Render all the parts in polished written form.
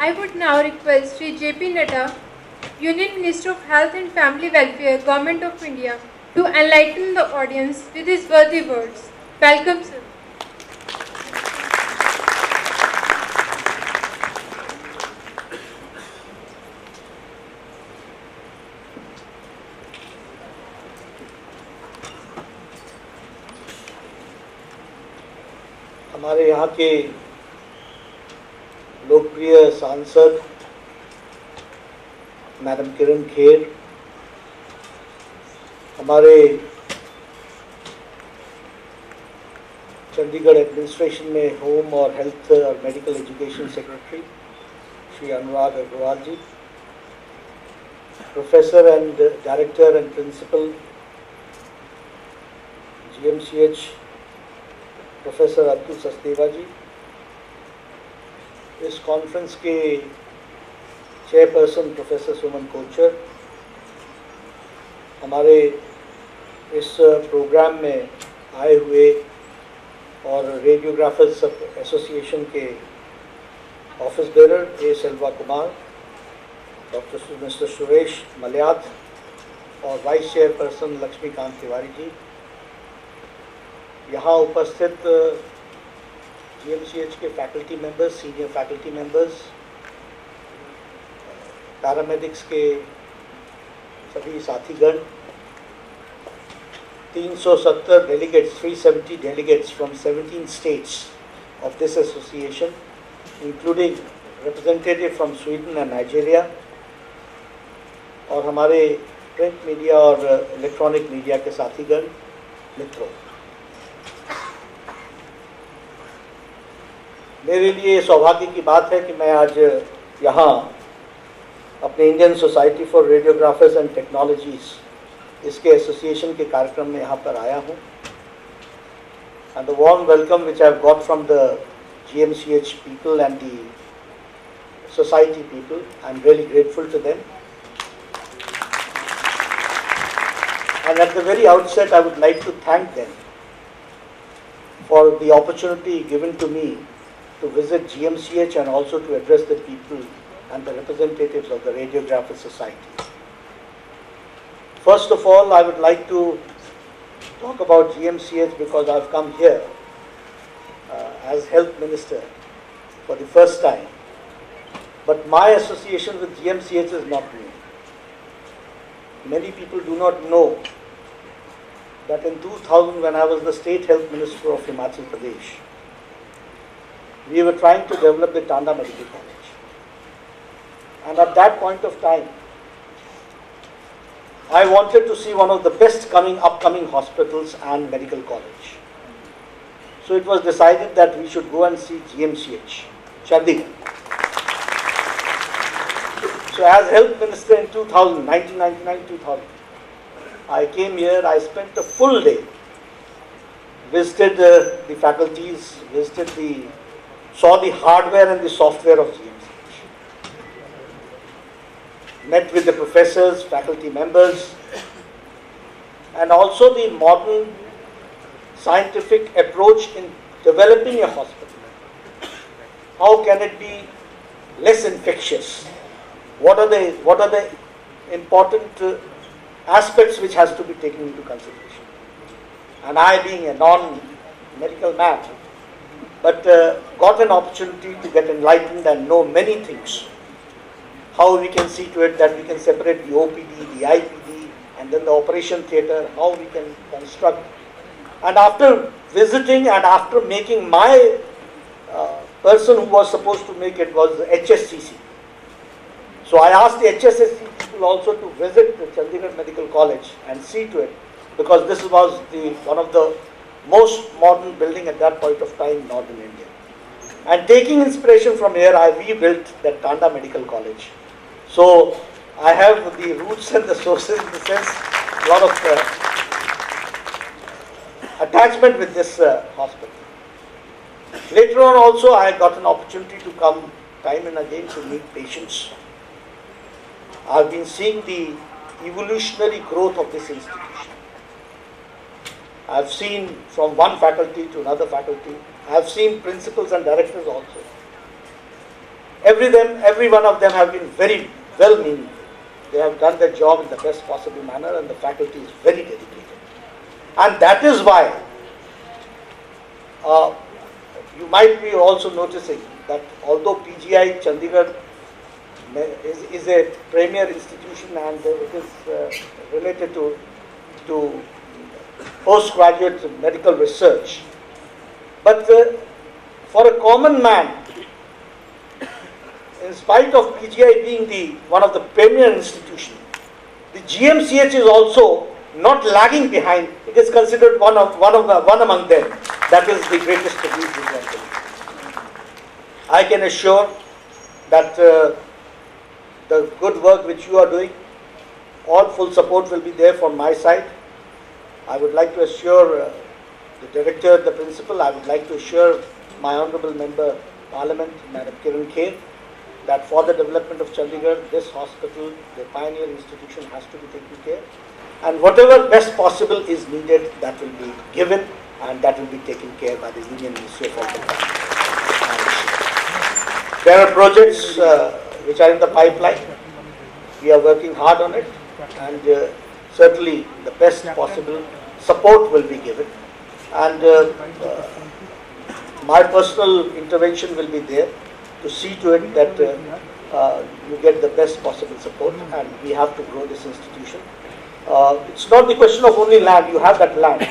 I would now request Sri J.P. Nadda, Union Minister of Health and Family Welfare, Government of India, to enlighten the audience with his worthy words. Welcome, sir. हमारे यहाँ के लोकप्रिय सांसद madam Kiran Kher, हमारे Chandigarh administration में home और health और medical education secretary Shri Anurag Agarwal ji, professor and director and principal GMCH professor Atul Sachdeva ji, इस कॉन्फ्रेंस के चेयरपर्सन प्रोफेसर सुमन कोचर, हमारे इस प्रोग्राम में आए हुए और रेडियोग्राफर्स एसोसिएशन के ऑफिस बेरर ए सेल्वा कुमार, डॉक्टर मिस्टर सुरेश मलयात और वाइस चेयरपर्सन लक्ष्मीकांत तिवारी जी, यहाँ उपस्थित GMCH के faculty members, senior faculty members, paramedics के सभी साथीगण, 370 delegates, 370 delegates from 17 states of this association, including representative from Sweden and Nigeria, और हमारे प्रिंट मीडिया और इलेक्ट्रॉनिक मीडिया के साथीगण, मित्रों, मेरे लिए सौभाग्य की बात है कि मैं आज यहाँ अपने Indian society for radiographers and technologies इसके एसोसिएशन के कार्यक्रम में यहाँ पर आया हूँ. And the warm welcome which I have got from the GMCH people and the society people, I am really grateful to them. And at the very outset, I would like to thank them for the opportunity given to me to visit GMCH and also to address the people and the representatives of the Radiographer Society. First of all, I would like to talk about GMCH because I've come here as Health Minister for the first time. But my association with GMCH is not new. Many people do not know that in 2000, when I was the State Health Minister of Himachal Pradesh, we were trying to develop the Tanda Medical College. And at that point of time, I wanted to see one of the best upcoming hospitals and medical college. So it was decided that we should go and see GMCH, Chandigarh. So as Health Minister in 2000, 1999-2000, I came here, I spent a full day, visited the faculties, saw the hardware and the software of GMCH, met with the professors, faculty members, and also the modern scientific approach in developing a hospital. How can it be less infectious? What are the important aspects which has to be taken into consideration? And I, being a non-medical man, but got an opportunity to get enlightened and know many things. How we can see to it that we can separate the OPD, the IPD, and then the operation theatre, how we can construct. And after visiting and after making my person who was supposed to make it was the HSCC. So I asked the HSCC people also to visit the Chandigarh Medical College and see to it, because this was one of the most modern building at that point of time in northern India. And taking inspiration from here, I rebuilt that Tanda Medical College. So I have the roots and the sources, in the sense, a lot of attachment with this hospital. Later on also, I got an opportunity to come time and again to meet patients. I've been seeing the evolutionary growth of this institution. I've seen from one faculty to another faculty. I've seen principals and directors also. every one of them have been very well meaning. They have done their job in the best possible manner, and the faculty is very dedicated. And that is why you might be also noticing that although PGI Chandigarh is a premier institution and it is related to postgraduate medical research, but for a common man, in spite of PGI being one of the premier institutions, the GMCH is also not lagging behind. It is considered one among them. That is the greatest degree in medical. I can assure that the good work which you are doing, all full support will be there from my side. I would like to assure the director, the principal, I would like to assure my honourable member Parliament, Madam Kiran Kher, that for the development of Chandigarh, this hospital, the pioneer institution, has to be taken care. And whatever best possible is needed, that will be given, and that will be taken care by the Union Ministry of Health and Family. There are projects which are in the pipeline. We are working hard on it, and certainly the best possible support will be given. And my personal intervention will be there to see to it that you get the best possible support, and we have to grow this institution. It's not the question of only land. You have that land.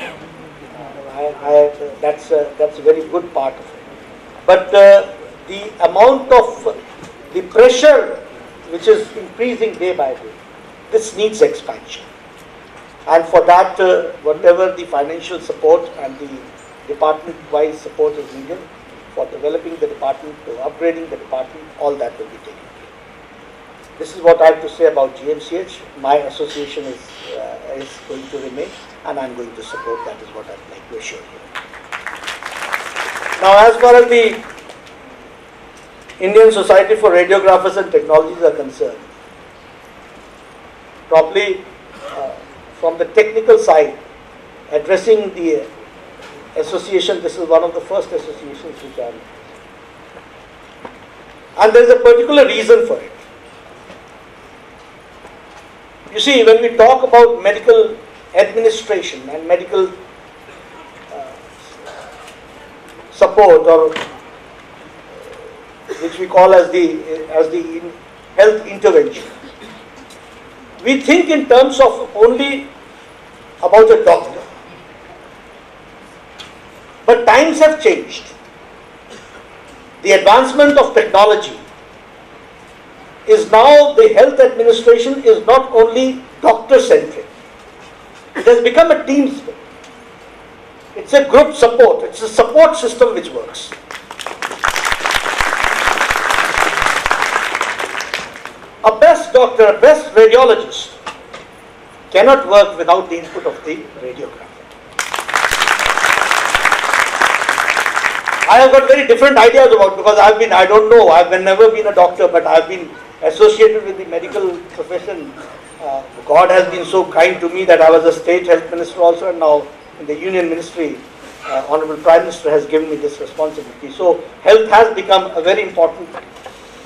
That's a very good part of it. But the amount of the pressure which is increasing day by day, this needs expansion. And for that, whatever the financial support and the department-wise support is needed for developing the department, to upgrading the department, all that will be taken care. This is what I have to say about GMCH. My association is going to remain, and I am going to support. That is what I would like to assure you. Now, as far as the Indian Society for Radiographers and Technologies are concerned, probably from the technical side, addressing the association, this is one of the first associations which are, and there is a particular reason for it. You see, when we talk about medical administration and medical support, or which we call as the health intervention, we think in terms of only about a doctor. But times have changed. The advancement of technology is now, the health administration is not only doctor-centric. It has become a team spirit. It's a group support. It's a support system which works. A best doctor, a best radiologist cannot work without the input of the radiographer. I have got very different ideas about, because I don't know, I've never been a doctor, but I've been associated with the medical profession. God has been so kind to me that I was a state health minister also, and now in the Union Ministry, Honorable Prime Minister has given me this responsibility. So health has become a very important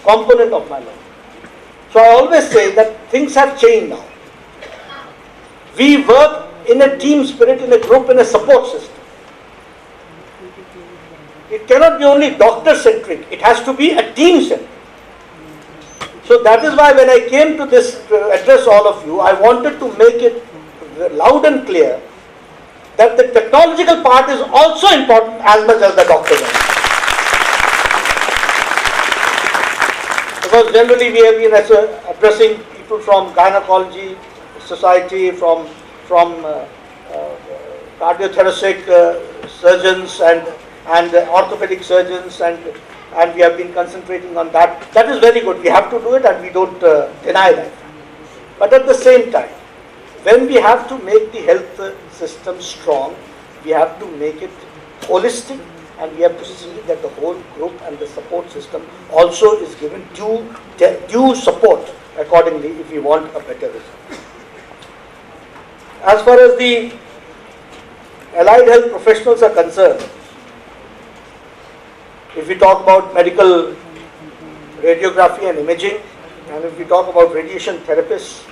component of my life. So I always say that things have changed now. We work in a team spirit, in a group, in a support system. It cannot be only doctor-centric, it has to be a team-centric. So that is why when I came to this to address all of you, I wanted to make it loud and clear that the technological part is also important as much as the doctor is. Because generally we have been addressing people from gynecology society, from cardiothoracic surgeons and orthopedic surgeons, and we have been concentrating on that. That is very good. We have to do it, and we don't deny that. But at the same time, when we have to make the health system strong, we have to make it holistic, and we have to see that the whole group and the support system also is given due support accordingly if we want a better result. As far as the allied health professionals are concerned, if we talk about medical radiography and imaging, and if we talk about radiation therapists,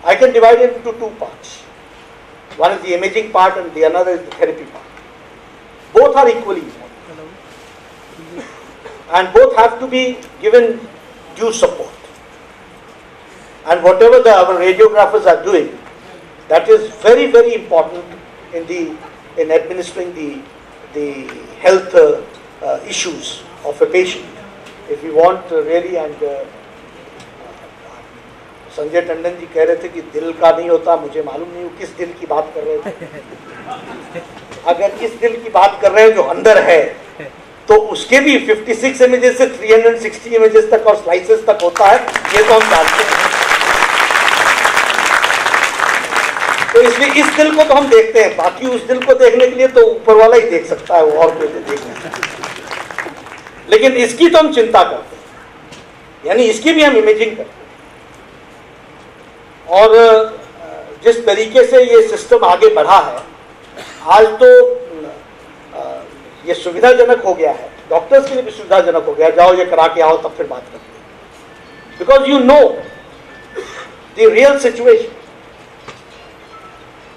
I can divide it into two parts. One is the imaging part and the another is the therapy part. Both are equally important. And both have to be given due support. And whatever our radiographers are doing, that is very, very important in administering the health issues of a patient. If we want really, and Sanjay Tandon ji कह रहे थे कि दिल का नहीं होता, मुझे मालूम नहीं वो किस दिल की बात कर रहे थे। अगर इस दिल की बात कर रहे हैं जो अंदर है, तो उसके भी 56 इमेजेस से 360 इमेजेस तक और स्लाइसेस तक होता है, ये तो हम जानते हैं। तो इसलिए इस दिल को तो हम देखते हैं, बाकी उस दिल को देखने के लिए तो ऊपर वाला ही देख सकता है, वो और कोई देख नहीं सकता। लेकिन इसकी तो हम चिंता करते हैं, यानी इसकी भी हम इमेजिंग करते हैं। और जिस तरीके से ये सिस्टम आगे बढ़ा है, आज तो ये सुविधाजनक हो गया है, डॉक्टर्स के लिए भी सुविधाजनक हो गया, जाओ ये करा के आओ तब फिर बात करते हैं, because you know the real situation.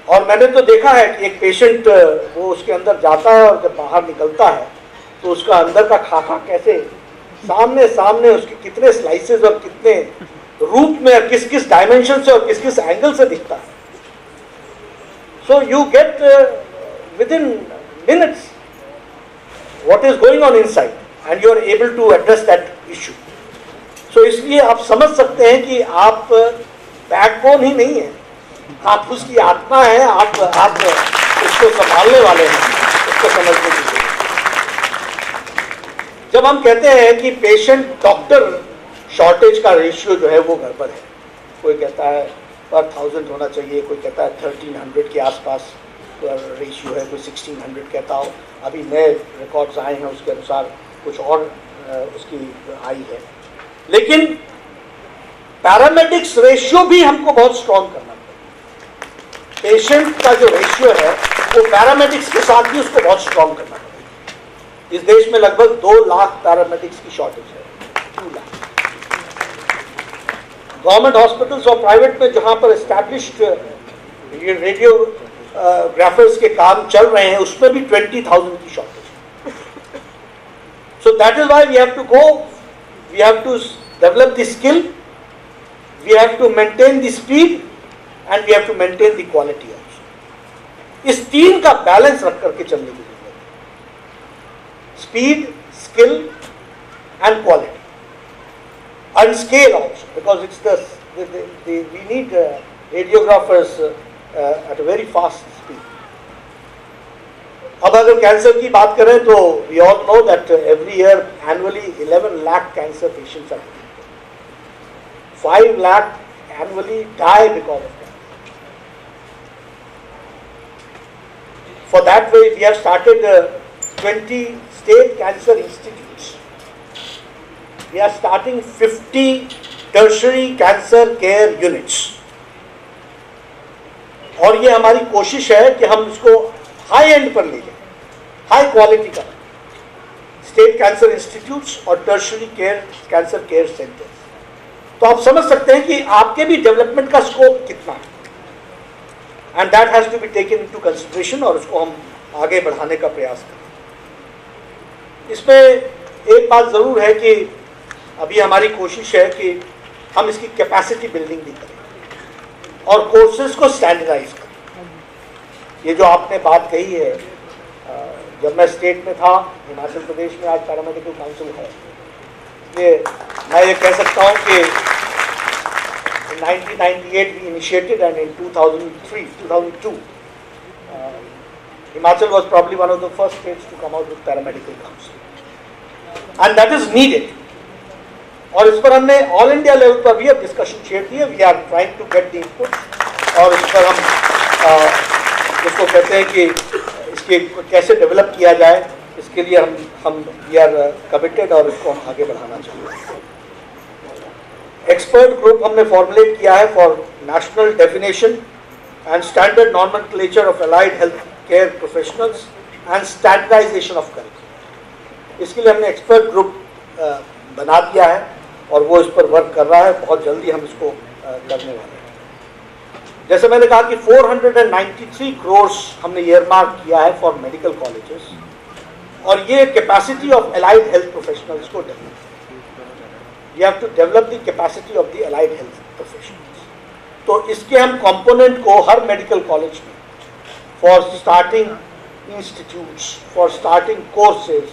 और मैंने तो देखा है कि एक पेशेंट वो उसके अंदर जाता है और जब बाहर निकलता है तो उसका अंदर का खाका कैसे सामने सामने उसके कितने स्लाइसेस और कितने रूप में और किस किस डायमेंशन से और किस किस एंगल से दिखता है। So you get within minutes what is going on inside and you are able to address that issue. So इसलिए आप समझ सकते हैं कि आप बैकबोन ही नहीं है, आप उसकी आत्मा है, आप उसको संभालने वाले हैं, उसको समझने के लिए। जब हम कहते हैं कि पेशेंट डॉक्टर शॉर्टेज का रेशियो जो है वो गड़बड़ है, कोई कहता है पर 1000 होना चाहिए, कोई कहता है 1300 के आसपास रेशियो है, कोई 1600 कहता हो। अभी नए रिकॉर्ड्स आए हैं उसके अनुसार कुछ और उसकी आई है, लेकिन पैरामेडिक्स रेशियो भी हमको बहुत स्ट्रॉन्ग करना पड़ेगा। पेशेंट का जो रेशियो है वो पैरामेडिक्स के साथ भी उसको बहुत स्ट्रॉन्ग करना पड़ेगा। इस देश में लगभग 2 लाख पैरामेडिक्स की शॉर्टेज है, 2 लाख। गवर्नमेंट हॉस्पिटल्स और प्राइवेट में जहां पर एस्टैब्लिश्ड ये रेडियोग्राफर्स के काम चल रहे हैं उसमें भी 20,000 की शॉर्टेज है। So that is why we have to go, we have to develop the skill, we have to maintain the speed and we have to maintain the quality also. इस 3 का बैलेंस रख करके चलने की जरूरत है, speed, skill and quality. And scale also, because it's we need radiographers at a very fast speed. अब अगर कैंसर की बात करें तो we all know that every year annually 11 lakh cancer patients are treated. 5 lakh annually die because of cancer. For that way we have started 20 state cancer institutes. We are starting 50 tertiary cancer care units. और ये हमारी कोशिश है कि हम इसको high and पर ले जाएं, हाई क्वालिटी का। स्टेट कैंसर इंस्टीट्यूट्स और टर्शरी कैंसर केयर सेंटर्स। तो आप समझ सकते हैं कि आपके भी डेवलपमेंट का स्कोप कितना है, and that has to be taken into consideration, और उसको हम आगे बढ़ाने का प्रयास करें। इसमें एक बात जरूर है कि अभी हमारी कोशिश है कि हम इसकी कैपेसिटी बिल्डिंग भी करें और कोर्सेज को स्टैंडर्डाइज करें। ये जो आपने बात कही है, जब मैं स्टेट में था हिमाचल प्रदेश में, आज पैरामेडिकल काउंसिल है, इसलिए मैं ये कह सकता हूँ कि in 1998 we initiated, and in 2002 Himachal was probably one of the first states to come out with paramedical council, and that is needed. और इस पर हमने ऑल इंडिया लेवल पर भी अब डिस्कशन शेयर की है। We are trying to get the input, और इस पर हम इसको कहते हैं कि इसके कैसे डेवलप किया जाए, इसके लिए हम वी आर कमिटेड और इसको हम आगे बढ़ाना चाहिए। एक्सपर्ट ग्रुप हमने फॉर्मुलेट किया है for national definition and standard nomenclature of allied health care professionals and standardization of curriculum. इसके लिए हमने एक्सपर्ट ग्रुप बना दिया है और वो इस पर वर्क कर रहा है। बहुत जल्दी हम इसको करने वाले हैं। जैसे मैंने कहा कि 493 करोड़ हमने ईयरमार्क किया है फॉर मेडिकल कॉलेजेस, और ये capacity of allied health professionals को develop, you have to develop the capacity of the allied health professionals. तो इसके हम कंपोनेंट को हर मेडिकल कॉलेज में for starting institutes, for starting courses,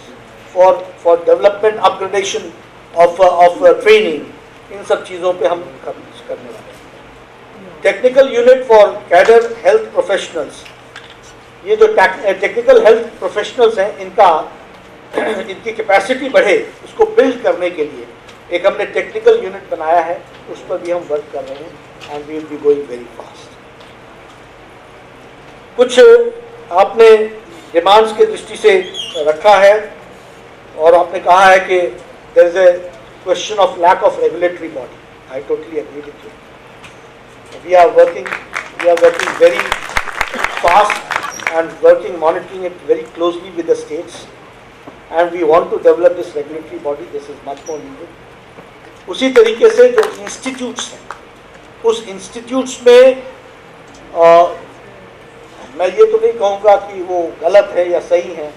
for development upgradation of training, इन सब चीज़ों पे हम करने वाले हैं। Technical unit for cadre health professionals, ये जो टेक्निकल हेल्थ प्रोफेशनल्स हैं इनकी कैपेसिटी बढ़े, उसको बिल्ड करने के लिए एक हमने टेक्निकल यूनिट बनाया है, उस पर भी हम वर्क कर रहे हैं and we will be going very fast. कुछ आपने डिमांड्स की दृष्टि से रखा है और आपने कहा है कि there is a question of lack of regulatory body. I totally agree with you. We are working very fast and working, monitoring it very closely with the states, and we want to develop this regulatory body. This is much more needed. उसी तरीके से जो institutes हैं, उस institutes में मैं ये तो नहीं कहूँगा कि वो गलत है या सही है,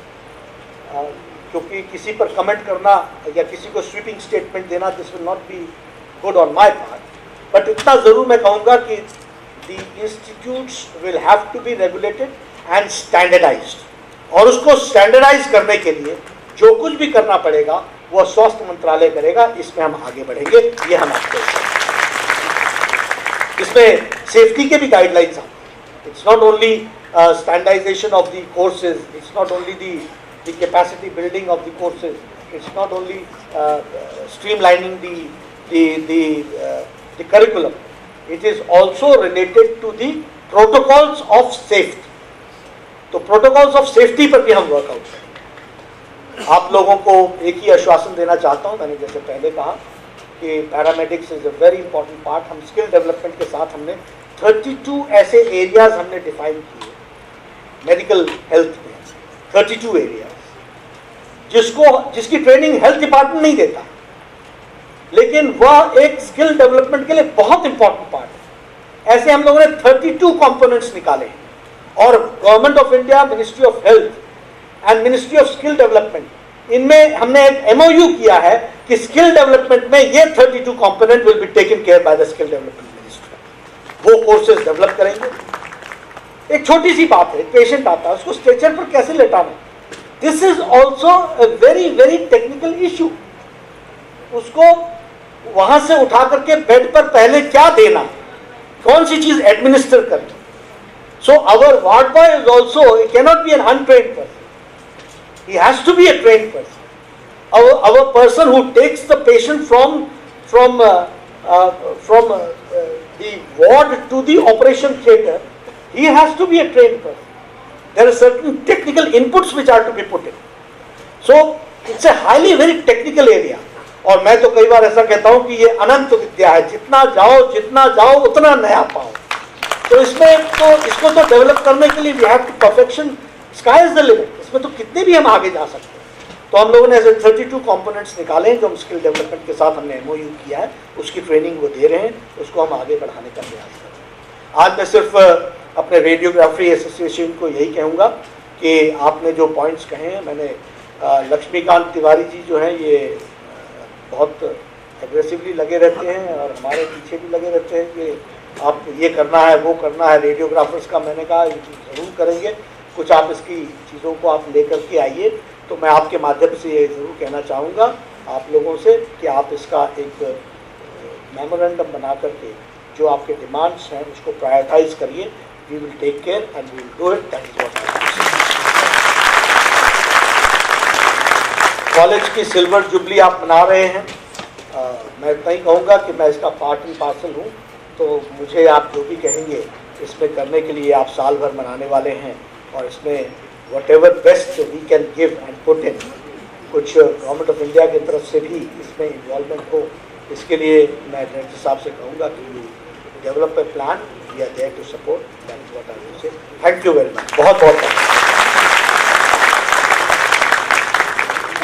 क्योंकि किसी पर कमेंट करना या किसी को स्वीपिंग स्टेटमेंट देना, this will not be good on my part, but इतना ज़रूर मैं कहूँगा कि the institutes will have to be regulated and standardized, और उसको स्टैंडर्डाइज करने के लिए जो कुछ भी करना पड़ेगा वो स्वास्थ्य मंत्रालय करेगा। इसमें हम आगे बढ़ेंगे, ये हम आपको इसमें सेफ्टी के भी गाइडलाइंस आते हैं। It's not only standardization of the courses, it's not only the capacity building of the courses, it's not only streamlining the curriculum, it is also related to the protocols of safety. तो protocols of safety पर भी हम workout करें। आप लोगों को एक ही आश्वासन देना चाहता हूं, मैंने जैसे पहले कहा कि paramedics is a very important part. हम स्किल डेवलपमेंट के साथ हमने 32 ऐसे एरियाज हमने डिफाइन किए मेडिकल हेल्थ में, 32 एरियाज जिसकी ट्रेनिंग हेल्थ डिपार्टमेंट नहीं देता, लेकिन वह एक स्किल डेवलपमेंट के लिए बहुत इंपॉर्टेंट पार्ट है। ऐसे हम लोगों ने 32 कंपोनेंट्स निकाले हैं, और government of India, ministry of health and ministry of skill development, इनमें हमने एक MOU किया है कि स्किल डेवलपमेंट में ये 32 component will be taken care by the skill development ministry. वो कोर्सेज डेवलप करेंगे। एक छोटी सी बात है, पेशेंट आता है, उसको स्ट्रेचर पर कैसे लेटाना, this is also a very very technical issue. उसको वहां से उठा करके बेड पर पहले क्या देना, कौन सी चीज एडमिनिस्टर करनी। So our ward boy is also, he cannot be an untrained person. He has to be a trained person. Our person who takes the patient from the ward to the operation theatre, he has to be a trained person. There are certain technical inputs which are to be put in. So it's a highly very technical area. और मैं तो कई बार ऐसा कहता हूँ कि ये अनंत विद्या है, जितना जाओ उतना नया पाओ। तो इसको तो डेवलप करने के लिए we have to perfection, sky is the limit. इसमें तो कितने भी हम आगे जा सकते हैं। तो हम लोगों ने ऐसे 32 कंपोनेंट्स निकाले हैं जो हम स्किल डेवलपमेंट के साथ हमने MOU किया है, उसकी ट्रेनिंग वो दे रहे हैं, उसको हम आगे बढ़ाने का प्रयास कर रहे हैं। आज मैं सिर्फ अपने रेडियोग्राफी एसोसिएशन को यही कहूँगा कि आपने जो पॉइंट्स कहे हैं, मैंने लक्ष्मीकांत तिवारी जी जो हैं ये बहुत एग्रेसिवली लगे रहते हैं और हमारे पीछे भी लगे रहते हैं कि आप ये करना है, वो करना है, रेडियोग्राफर्स का। मैंने कहा ये ज़रूर करेंगे, कुछ आप इसकी चीज़ों को आप लेकर के आइए। तो मैं आपके माध्यम से ये ज़रूर कहना चाहूँगा आप लोगों से कि आप इसका एक मेमोरेंडम बना करके जो आपके डिमांड्स हैं उसको प्रायोरिटाइज करिए। We will take care and we will do it, that is what. College की सिल्वर जुबली आप मना रहे हैं, मैं इतना ही कहूँगा कि मैं इसका पार्ट एंड पार्सल हूँ। तो मुझे आप जो भी कहेंगे इसमें करने के लिए आप साल भर मनाने वाले हैं, और इसमें whatever best we can give and put in, कुछ गवर्नमेंट ऑफ इंडिया की तरफ से भी इसमें इन्वॉल्वमेंट हो, इसके लिए मैं डायरेक्टर साहब से कहूँगा कि you develop a plan, we are there to support, that is what I will say. Thank you very much, बहुत बहुत धन्यवाद।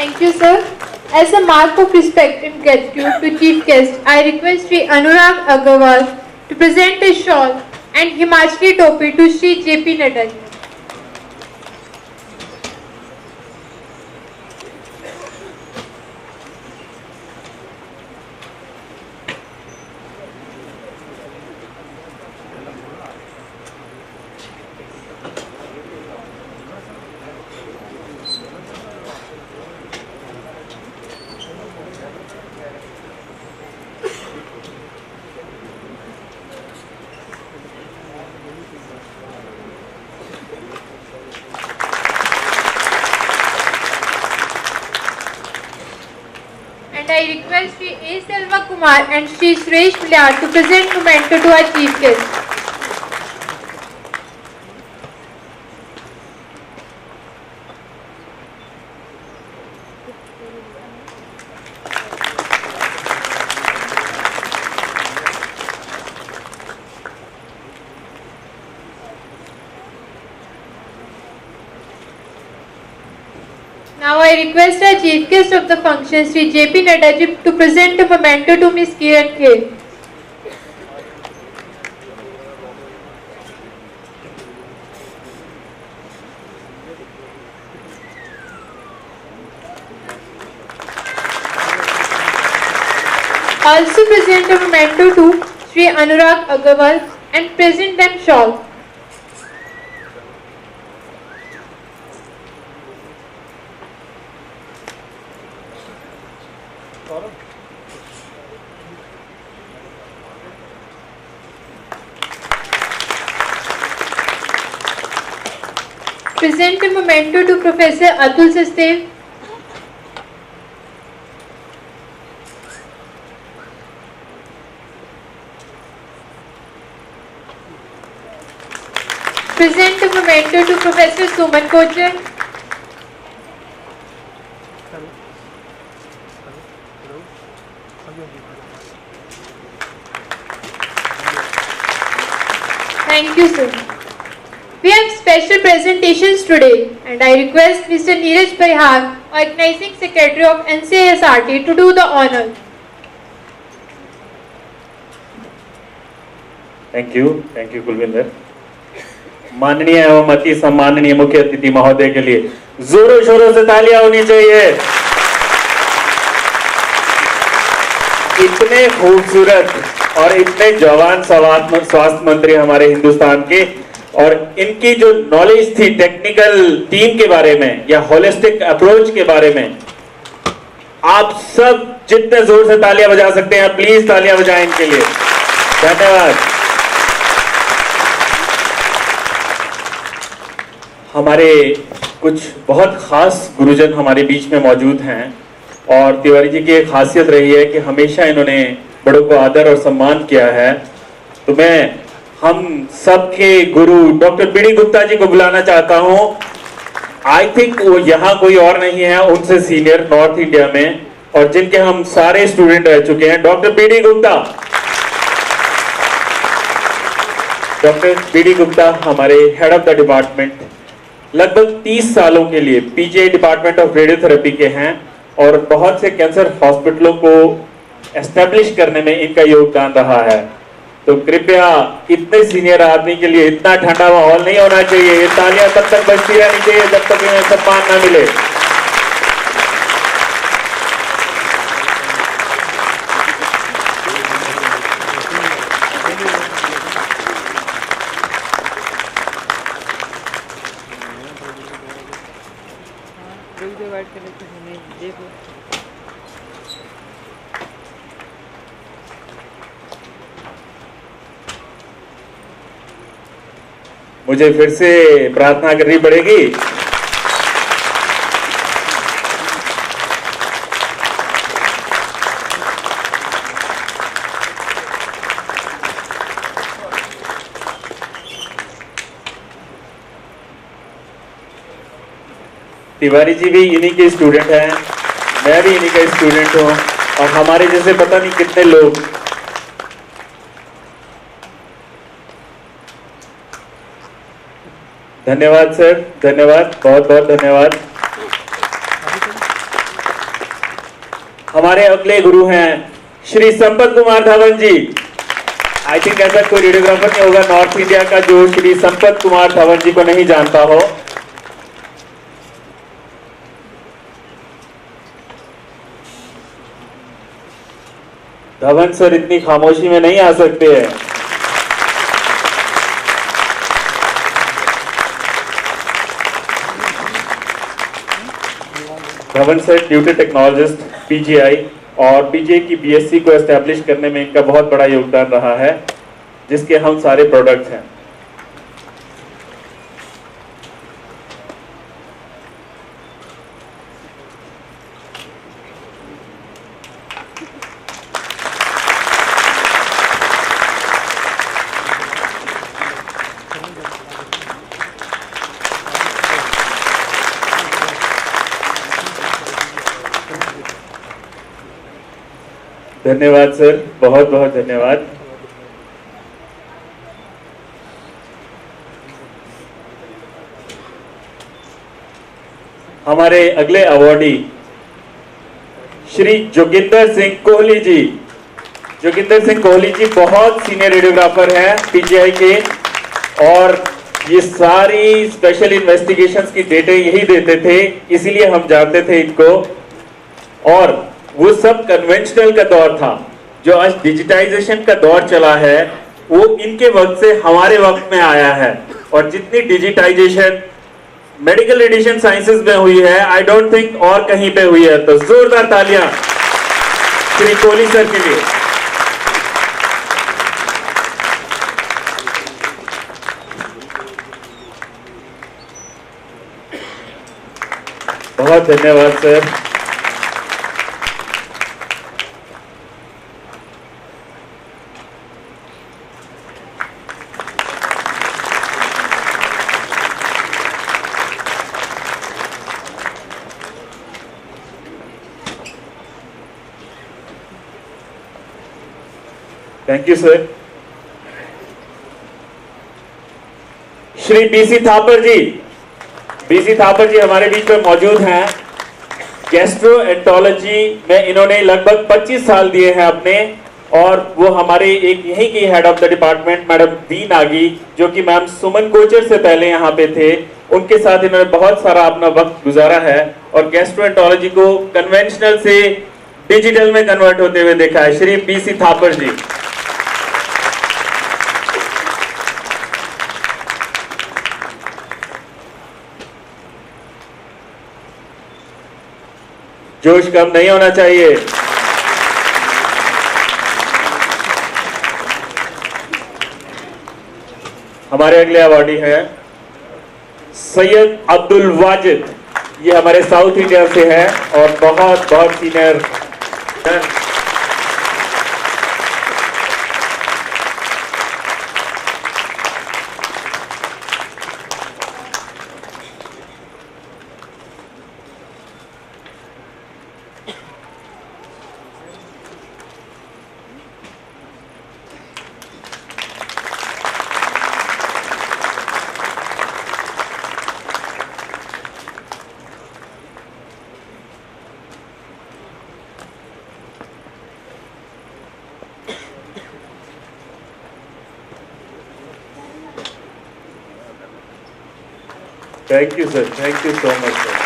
Thank you, sir. As a mark of respect and gratitude to chief guest, I request Sri Anurag Agarwal to present a shawl and Himachali topi to Sri J.P. Nadal. And I request Sri A. Selva Kumar and Sri Suresh Milyar to present memento to our chief guest. Now I request our chief guest of the function, Sri J.P. Nadal, to present a memento to Ms. Kiran Kher. Also present a memento to Sri Anurag Agarwal and present them shawl. Present a memento to Professor Atul Sachdev. Present a memento to Professor Suman Kochar. Thank you, sir. We have special presentations today, and I request Mr. Neeraj Parihar, Organizing Secretary of NCISRT, to do the honor. Thank you Kulwinder. माननीय एवं अति सम्माननीय मुख्य अतिथि महोदय के लिए जोरों शोरों से तालियां होनी चाहिए। इतने खूबसूरत और इतने जवान स्वास्थ्य मंत्री हमारे हिंदुस्तान के, और इनकी जो नॉलेज थी टेक्निकल टीम के बारे में या होलिस्टिक अप्रोच के बारे में, आप सब जितने जोर से तालियां बजा सकते हैं प्लीज तालियां बजाएं इनके लिए। धन्यवाद। हमारे कुछ बहुत खास गुरुजन हमारे बीच में मौजूद हैं, और तिवारी जी की एक खासियत रही है कि हमेशा इन्होंने बड़ों को आदर और सम्मान किया है। तो मैं हम सबके गुरु डॉक्टर बीडी गुप्ता जी को बुलाना चाहता हूं। आई थिंक वो यहाँ कोई और नहीं है उनसे सीनियर नॉर्थ इंडिया में, और जिनके हम सारे स्टूडेंट रह चुके हैं, doctor BD Gupta. Doctor BD Gupta हमारे हेड ऑफ द डिपार्टमेंट, लगभग 30 सालों के लिए पीजीआई डिपार्टमेंट ऑफ रेडियोथेरेपी के हैं, और बहुत से कैंसर हॉस्पिटलों को एस्टेब्लिश करने में इनका योगदान रहा है। तो कृपया इतने सीनियर आदमी के लिए इतना ठंडा माहौल नहीं होना चाहिए। ये तालियां तब तक बजती रहनी चाहिए जब तक इन्हें सम्मान ना मिले। मुझे फिर से प्रार्थना करनी पड़ेगी। तिवारी जी भी इन्हीं के स्टूडेंट हैं, मैं भी इन्हीं का स्टूडेंट हूं, और हमारे जैसे पता नहीं कितने लोग। धन्यवाद सर, धन्यवाद, बहुत बहुत धन्यवाद। हमारे अगले गुरु हैं श्री संपत कुमार धवन जी। आई थिंक ऐसा कोई रेडियोग्राफर नहीं होगा नॉर्थ इंडिया का जो श्री संपत कुमार धवन जी को नहीं जानता हो। धवन सर इतनी खामोशी में नहीं आ सकते हैं। Dhawan sir duty technologist PGI और पीजीआई की बीएससी को एस्टैब्लिश करने में इनका बहुत बड़ा योगदान रहा है, जिसके हम सारे प्रोडक्ट्स हैं। धन्यवाद सर, बहुत बहुत धन्यवाद। हमारे अगले अवॉर्डी श्री जोगिंदर सिंह कोहली जी। जोगिंदर सिंह कोहली जी बहुत सीनियर रेडियोग्राफर हैं पीजीआई के, और ये सारी स्पेशल इन्वेस्टिगेशंस की डेटे यही देते थे, इसीलिए हम जानते थे इनको। और वो सब कन्वेंशनल का दौर था, जो आज डिजिटाइजेशन का दौर चला है वो इनके वक्त से हमारे वक्त में आया है। और जितनी डिजिटाइजेशन मेडिकल एडिशन साइंसेस में हुई है, आई डोंट थिंक और कहीं पे हुई है। तो जोरदार तालियां श्री कोहली सर के लिए। बहुत धन्यवाद sir. Thank you sir. Shri B C Thapar ji. B C Thapar ji हमारे बीच में मौजूद हैं। गैस्ट्रोएंटरोलॉजी में इन्होंने लगभग 25 साल दिए हैं अपने, और वो हमारे एक यहीं की head of the department madam V Nagi, जो कि मैम सुमन कोचर से पहले यहाँ पे थे, उनके साथ इन्होंने बहुत सारा अपना वक्त गुजारा है और गैस्ट्रोएंटरोलॉजी को कन्वेंशनल से डिजिटल में कन्वर्ट होते हुए देखा है। श्री बीसी थापर जी। जोश कम नहीं होना चाहिए। हमारे अगले अवार्डी हैं सैयद अब्दुल वाजिद। ये हमारे साउथ इंडिया से हैं और बहुत बहुत senior. Thank you sir, thank you so much sir.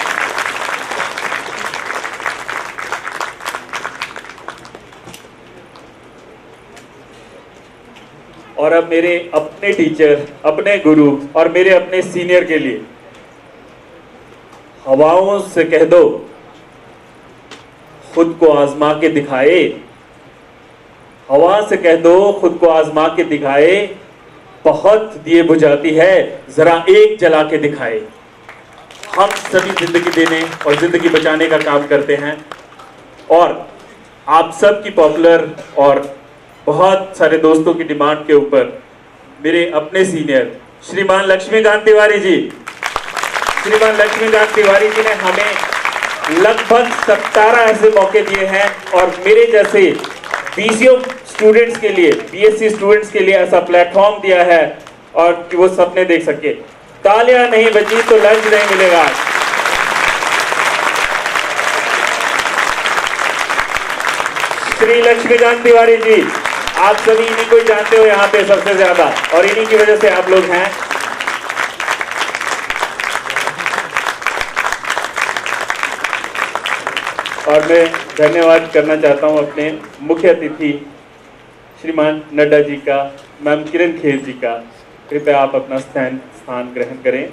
और अब मेरे अपने टीचर, अपने गुरु और मेरे अपने सीनियर के लिए हवाओं से कह दो खुद को आजमा के दिखाए। हवा से कह दो खुद को आजमा के दिखाए, बहुत दिए बुझाती है जरा एक जला के दिखाए। हम सभी जिंदगी देने और जिंदगी बचाने का काम करते हैं, और आप सब की पॉपुलर और बहुत सारे दोस्तों की डिमांड के ऊपर मेरे अपने सीनियर श्रीमान लक्ष्मीकांत तिवारी जी, श्रीमान लक्ष्मीकांत तिवारी जी ने हमें लगभग 17 ऐसे मौके दिए हैं, और मेरे जैसे बीसीओ स्टूडेंट्स के लिए, बीएससी स्टूडेंट्स के लिए ऐसा प्लेटफॉर्म दिया है और कि वो सपने देख सके। तालियां नहीं बजी तो लंच नहीं मिलेगा। श्री लक्ष्मीकांत तिवारी जी, आप सभी इन्हीं को ही जानते हो यहाँ पे सबसे ज्यादा, और इन्हीं की वजह से आप लोग हैं। और मैं धन्यवाद करना चाहता हूँ अपने मुख्य अतिथि श्रीमान नड्डा जी का, मैम किरण खेर जी का। कृपया आप अपना स्थान ग्रहण करें।